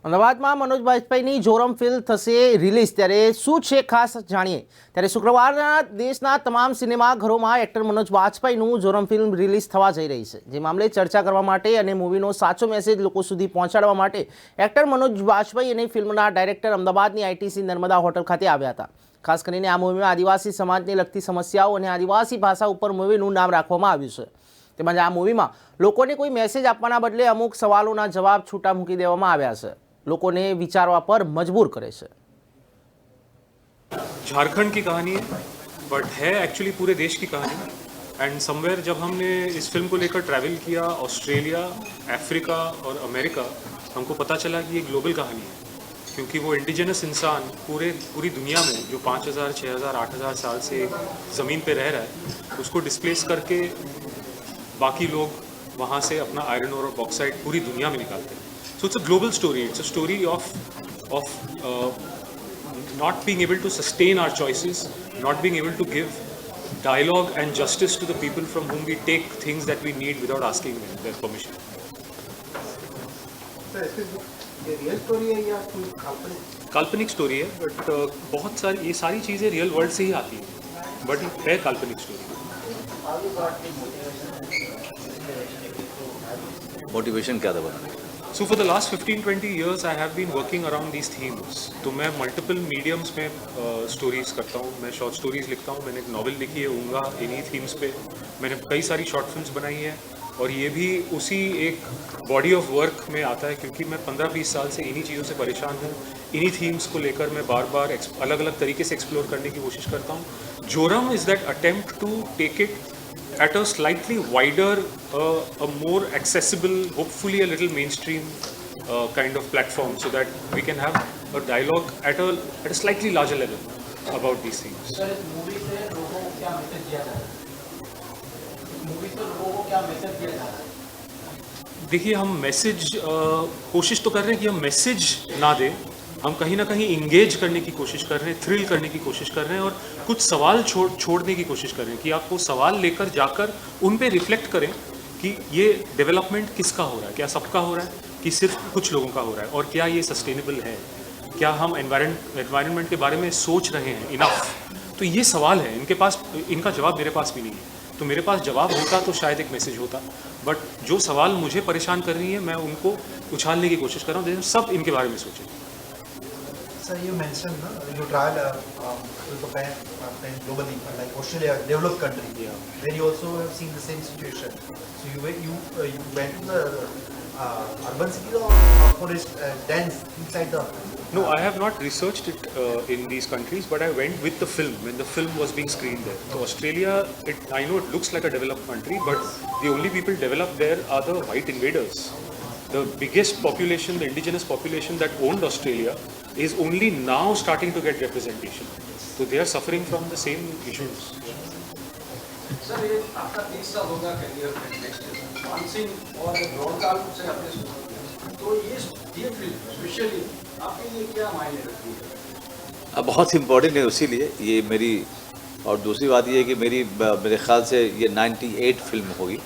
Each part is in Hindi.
અમદાવાદમાં મનોજ બાજપાઈની જોરમ ફિલ્મ થશે રિલીઝ ત્યારે શું છે ખાસ જાણીએ ત્યારે શુક્રવારના દેશના તમામ સિનેમાઘરોમાં એક્ટર મનોજ બાજપાઈનું જોરમ ફિલ્મ રિલીઝ થવા જઈ રહી છે જે મામલે ચર્ચા કરવા માટે અને મૂવીનો સાચો મેસેજ લોકો સુધી પહોંચાડવા માટે એક્ટર મનોજ બાજપાઈ અને ફિલ્મના ડાયરેક્ટર અમદાવાદની આઈટીસી નર્મદા હોટલ ખાતે આવ્યા હતા ખાસ કરીને આ મૂવીમાં આદિવાસી સમાજને લગતી સમસ્યાઓ અને આદિવાસી ભાષા ઉપર મૂવીનું નામ રાખવામાં આવ્યું છે તેમજ આ મૂવીમાં લોકોને કોઈ મેસેજ આપવાના બદલે અમુક સવાલોના જવાબ છૂટા મૂકી દેવામાં આવ્યા છે लोगों ने विचारवा पर मजबूर करे से। झारखंड की कहानी है बट है एक्चुअली पूरे देश की कहानी एंड समवेयर जब हमने इस फिल्म को लेकर ट्रैवल किया ऑस्ट्रेलिया अफ्रीका और अमेरिका हमको पता चला कि ये ग्लोबल कहानी है क्योंकि वो इंडिजिनस इंसान पूरी दुनिया में जो 5000 6000 8000 साल से ज़मीन पे रह रहा है उसको डिस्प्लेस करके बाकी लोग वहाँ से अपना आयरन और बॉक्साइट पूरी दुनिया में निकालते हैं। So it's a global story. It's a story of not being able to sustain our choices, not being able to give dialogue and justice to the people from whom we take things that we need without asking them their permission. ये रियल स्टोरी है या कोई काल्पनिक स्टोरी है बट बहुत सारी ये सारी चीज़ें रियल वर्ल्ड से ही आती हैं बट है काल्पनिक स्टोरी। मोटिवेशन क्या था बनाने? So for the last 15-20 years I have been working around these themes. तो मैं मल्टीपल मीडियम्स में स्टोरीज़ करता हूँ, मैं शॉर्ट स्टोरीज़ लिखता हूँ, मैंने एक नॉवल लिखी है ऊँगा इन्हीं थीम्स पे, मैंने कई सारी शॉर्ट फिल्म्स बनाई हैं और ये भी उसी एक बॉडी ऑफ वर्क में आता है क्योंकि मैं 15-20 साल से इन्हीं चीज़ों से परेशान हूँ। इन्हीं थीम्स को लेकर मैं बार बार अलग अलग तरीके से एक्सप्लोर करने की कोशिश करता हूँ। जोरम is that attempt to take it at a slightly wider, a more accessible, hopefully a little mainstream kind of platform so that we can have a dialogue at a slightly larger level about these things. Sir इस मूवी से लोगों को क्या मैसेज दिया जा रहा है? मूवी से लोगों को क्या मैसेज दिया जा रहा है? देखिए हम मैसेज कोशिश तो कर रहे हैं कि हम मैसेज ना दें, हम कहीं ना कहीं इंगेज करने की कोशिश कर रहे हैं, थ्रिल करने की कोशिश कर रहे हैं और कुछ सवाल छोड़ने की कोशिश कर रहे हैं कि आप वो सवाल लेकर जाकर उन पे रिफ्लेक्ट करें कि ये डेवलपमेंट किसका हो रहा है, क्या सबका हो रहा है कि सिर्फ कुछ लोगों का हो रहा है और क्या ये सस्टेनेबल है, क्या हम एनवायरनमेंट के बारे में सोच रहे हैं इनफ। तो ये सवाल है, इनके पास इनका जवाब मेरे पास भी नहीं है। तो मेरे पास जवाब होता तो शायद एक मैसेज होता बट जो सवाल मुझे परेशान कर रही है मैं उनको उछालने की कोशिश कर रहा हूँ जैसे सब इनके बारे में सोचें। Sir, you mentioned you travel to Japan globally, like Australia, developed country, where you also have seen the same situation. So you went to the urban city or forest dance inside the. No, I have not researched it in these countries, but I went with the film when the film was being screened there. So Australia, I know it looks like a developed country, but the only people developed there are the white invaders. The biggest population, the indigenous population that owned Australia is only now starting to get representation. So they are suffering from the same issues. Sir ये आपका 30 साल होगा करियर में नेक्स्ट डांसिंग और ब्रॉडकास्ट से आपने शुरू तो ये फिल्म स्पेशली आपके लिए क्या मायने रखती है? बहुत इम्पोर्टेंट है उसीलिए ये मेरी। और दूसरी बात ये है कि मेरे ख़्याल से ये 98 फिल्म होगी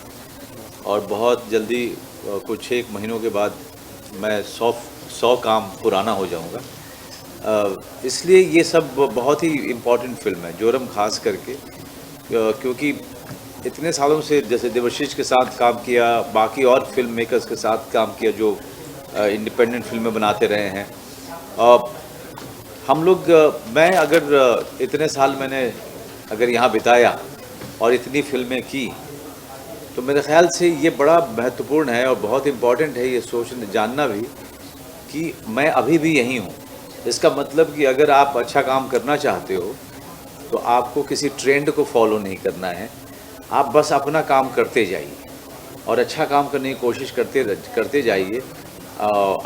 और बहुत जल्दी कुछ एक महीनों के बाद मैं 100 काम पुराना हो जाऊंगा। इसलिए ये सब बहुत ही इम्पोर्टेंट फिल्म है जोरम खास करके क्योंकि इतने सालों से जैसे देवाशीष के साथ काम किया, बाकी और फिल्म मेकर्स के साथ काम किया जो इंडिपेंडेंट फिल्में बनाते रहे हैं। हम लोग मैं अगर इतने साल मैंने अगर यहाँ बिताया और इतनी फिल्में की तो मेरे ख्याल से ये बड़ा महत्वपूर्ण है और बहुत इम्पॉर्टेंट है ये सोचना जानना भी कि मैं अभी भी यहीं हूँ। इसका मतलब कि अगर आप अच्छा काम करना चाहते हो तो आपको किसी ट्रेंड को फॉलो नहीं करना है, आप बस अपना काम करते जाइए और अच्छा काम करने की कोशिश करते जाइए,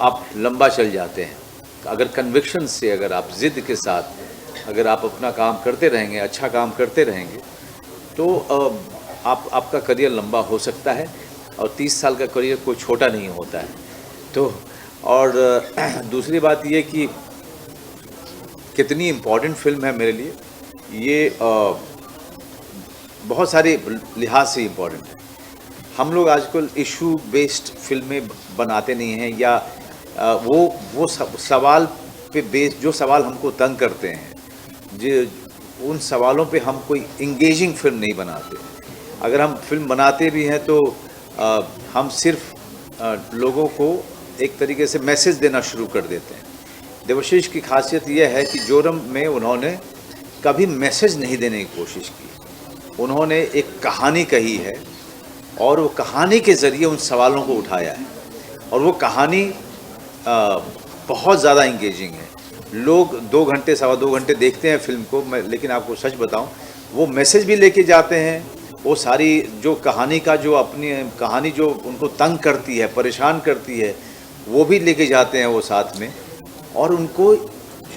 आप लंबा चल जाते हैं। अगर कन्विक्शन से अगर आप ज़िद के साथ अगर आप अपना काम करते रहेंगे, अच्छा काम करते रहेंगे तो आपका करियर लंबा हो सकता है और 30 साल का करियर कोई छोटा नहीं होता है। तो और दूसरी बात ये कि कितनी इम्पोर्टेंट फिल्म है मेरे लिए, ये बहुत सारे लिहाज से इम्पोर्टेंट है। हम लोग आजकल इशू बेस्ड फिल्में बनाते नहीं हैं या वो सवाल पे बेस जो सवाल हमको तंग करते हैं, जो उन सवालों पे हम कोई इंगेजिंग फिल्म नहीं बनाते। अगर हम फिल्म बनाते भी हैं तो हम सिर्फ लोगों को एक तरीके से मैसेज देना शुरू कर देते हैं। देवाशीष की खासियत यह है कि जोरम में उन्होंने कभी मैसेज नहीं देने की कोशिश की। उन्होंने एक कहानी कही है और वो कहानी के ज़रिए उन सवालों को उठाया है, और वो कहानी बहुत ज़्यादा इंगेजिंग है। लोग 2 घंटे 2.25 घंटे देखते हैं फिल्म को, मैं लेकिन आपको सच बताऊं, वो मैसेज भी लेके जाते हैं। वो सारी जो कहानी का जो अपनी कहानी जो उनको तंग करती है, परेशान करती है, वो भी लेके जाते हैं वो साथ में। और उनको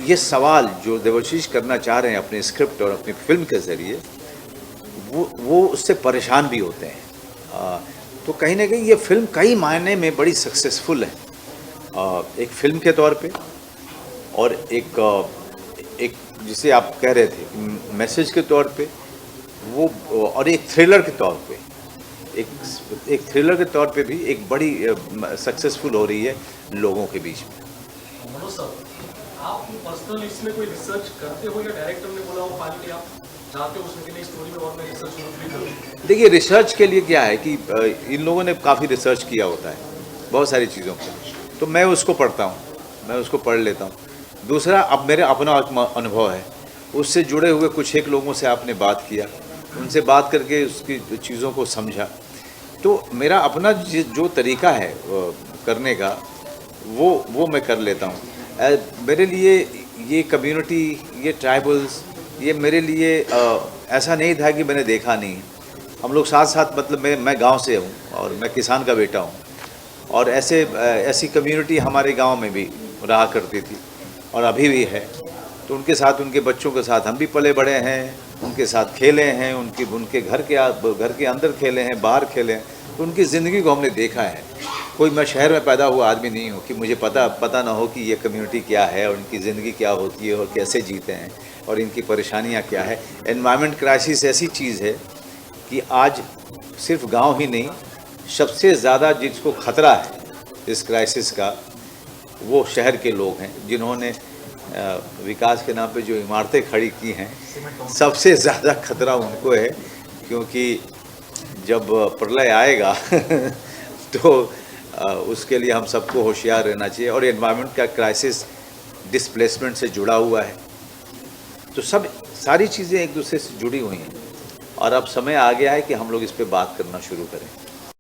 ये सवाल जो देवाशीष करना चाह रहे हैं अपने स्क्रिप्ट और अपनी फिल्म के ज़रिए, वो उससे परेशान भी होते हैं। तो कहीं ना कहीं ये फिल्म कई मायने में बड़ी सक्सेसफुल है, एक फिल्म के तौर पे, और एक जिसे आप कह रहे थे मैसेज के तौर पे, वो और एक थ्रिलर के तौर पे, एक थ्रिलर के तौर पे भी एक बड़ी सक्सेसफुल हो रही है लोगों के बीच में। मनोज सर, आप पर्सनल इसमें कोई रिसर्च करते हो या डायरेक्टर ने बोला वो फाइनली आप चाहते हो उसमें कि नहीं स्टोरी में और मैं रिसर्च शुरू करूँ? देखिए, रिसर्च के लिए क्या है कि इन लोगों ने काफ़ी रिसर्च किया होता है बहुत सारी चीज़ों पर, तो मैं उसको पढ़ता हूँ, मैं उसको पढ़ लेता हूँ। दूसरा, अब मेरे अपना अनुभव है, उससे जुड़े हुए कुछ एक लोगों से आपने बात किया, उनसे बात करके उसकी चीज़ों को समझा, तो मेरा अपना जो तरीका है करने का वो मैं कर लेता हूँ। मेरे लिए ये कम्युनिटी, ये ट्राइबल्स, ये मेरे लिए ऐसा नहीं था कि मैंने देखा नहीं। हम लोग साथ साथ, मतलब मैं गांव से हूँ और मैं किसान का बेटा हूँ, और ऐसी कम्युनिटी हमारे गांव में भी रहा करती थी और अभी भी है। तो उनके साथ, उनके बच्चों के साथ हम भी पले बड़े हैं, उनके साथ खेले हैं, उनके घर के अंदर खेले हैं, बाहर खेले हैं, तो उनकी ज़िंदगी को हमने देखा है। कोई मैं शहर में पैदा हुआ आदमी नहीं हूँ कि मुझे पता ना हो कि ये कम्युनिटी क्या है और उनकी ज़िंदगी क्या होती है और कैसे जीते हैं और इनकी परेशानियाँ क्या है। एनवायरनमेंट क्राइसिस ऐसी चीज़ है कि आज सिर्फ गांव ही नहीं, सबसे ज़्यादा जिसको खतरा है इस क्राइसिस का, वो शहर के लोग हैं, जिन्होंने विकास के नाम पे जो इमारतें खड़ी की हैं, सबसे ज़्यादा खतरा उनको है। क्योंकि जब प्रलय आएगा तो उसके लिए हम सबको होशियार रहना चाहिए। और एनवायरनमेंट का क्राइसिस डिस्प्लेसमेंट से जुड़ा हुआ है, तो सारी चीज़ें एक दूसरे से जुड़ी हुई हैं, और अब समय आ गया है कि हम लोग इस पे बात करना शुरू करें।